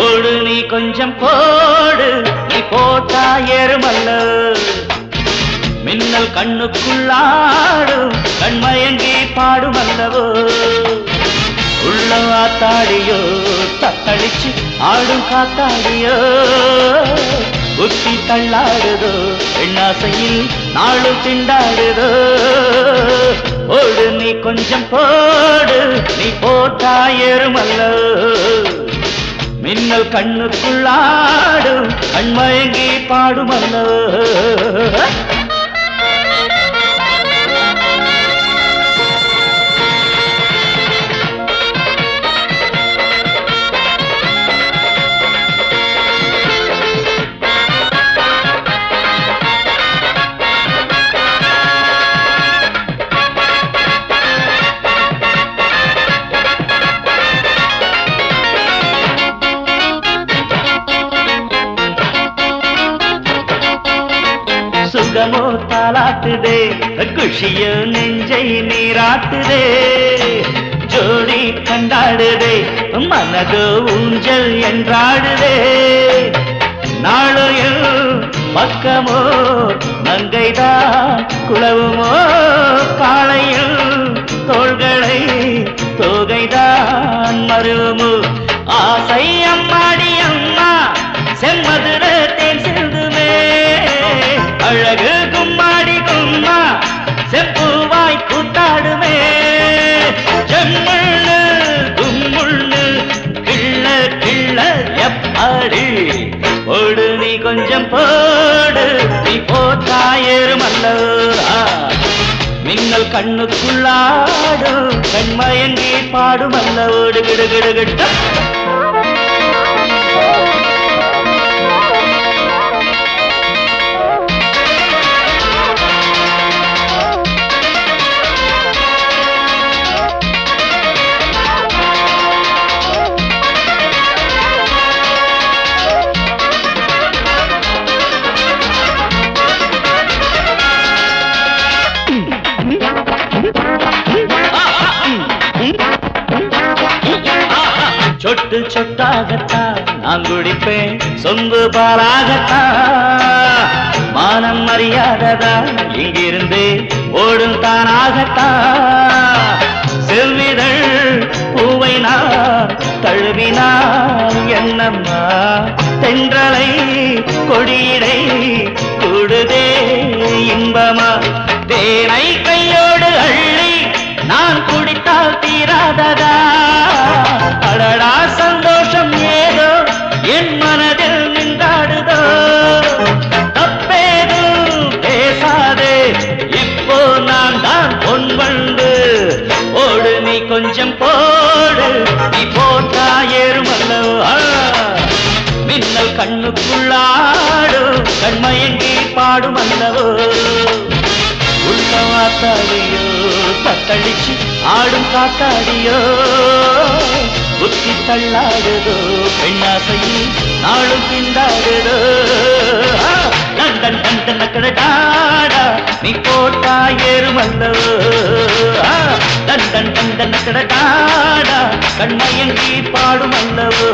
ஓடு நீ கொஞ்சம் போடு, நீ போட்டா ஏறுமல்ல. மின்னல் கண்ணுக்குள்ளாடும், கண்மயங்கி பாடுமல்லவோ. உள்ளம் ஆத்தாடியோ, தத்தளிச்சு ஆடும் காத்தாடியோ. புத்தி தள்ளாடுதோ, எண்ணாசையில் நாளும் திண்டாடுதோ. ஓடு நீ கொஞ்சம் போடு, நீ போட்டா ஏறுமல்ல. மின்னல் கண்ணுக்குள்ளாடும், கண்மயங்கி பாடுமல்லோ. சுகமோ தாலாட்டுதே, குஷியோ நெஞ்சை நீராட்டுதே. ஜோடி கண்டாடுதே, மனதோ ஊஞ்சல் என்றாடுதே. நாளையும் பக்கமோ மங்கைதான் குளவுமோ. காளையும் தோள்களை தோகைதான் மருவமோ. ஆசை அம்மாடி அம்மா, செம்மதுர தேன் செல்துமே. அழகு கும்மாடி கும்மா, செம்பூவாய் கூத்தாடுமே. ஜம்முள்ளு கும்முள்ளு, கிள்ள கிள்ள எப்பாடி. ஓடு நீ கொஞ்சம் போடு, நீ போட்டா ஏறுமல்ல. மின்னல் கண்ணுக்குள்ளாடும், கண்மயங்கி பாடுமல்ல. ஓடு கிடு கிடு கிட்ட. சொட்டு சொட்டாகத்தான் நான் குடிப்பேன், சொம்பு பாலாகத்தான். மானம் மரியாததான் இங்கிருந்து ஓடும் தானாகத்தான். செவ்விதழ் பூவை நான் தழுவினான் என்னம்மா. தென்றலை கொடியிடை கூடுதே இன்பமா. தேனை கையோடு அள்ளி நான் குடித்தால் தீராததா. அடடா சந்தோஷம் ஏதோ என் மனதில் நின்றாடுதோ. தப்பேதும் பேசாதே, இப்போ நான் தான் பொன்வண்டு. ஓடு நீ கொஞ்சம் போடு, நீ போட்டா ஏறுமல்லவா. மின்னல் கண்ணுக்குள்ளாடும், கண்மயங்கி பாடுமல்லவோ. உள்ளவாத்தாடியோ, தத்தளிச்சு ஆடும் காத்தாடியோ. புத்தி தள்ளாடுதோ, பெண்ணாசையில் நாளும் திண்டாடுதோ. லண்டன் லண்டன் கடடாடா, நீ போட்டா ஏறுமல்லவோ. London London கடடாடா, கண்மயங்கி பாடுமல்லவோ.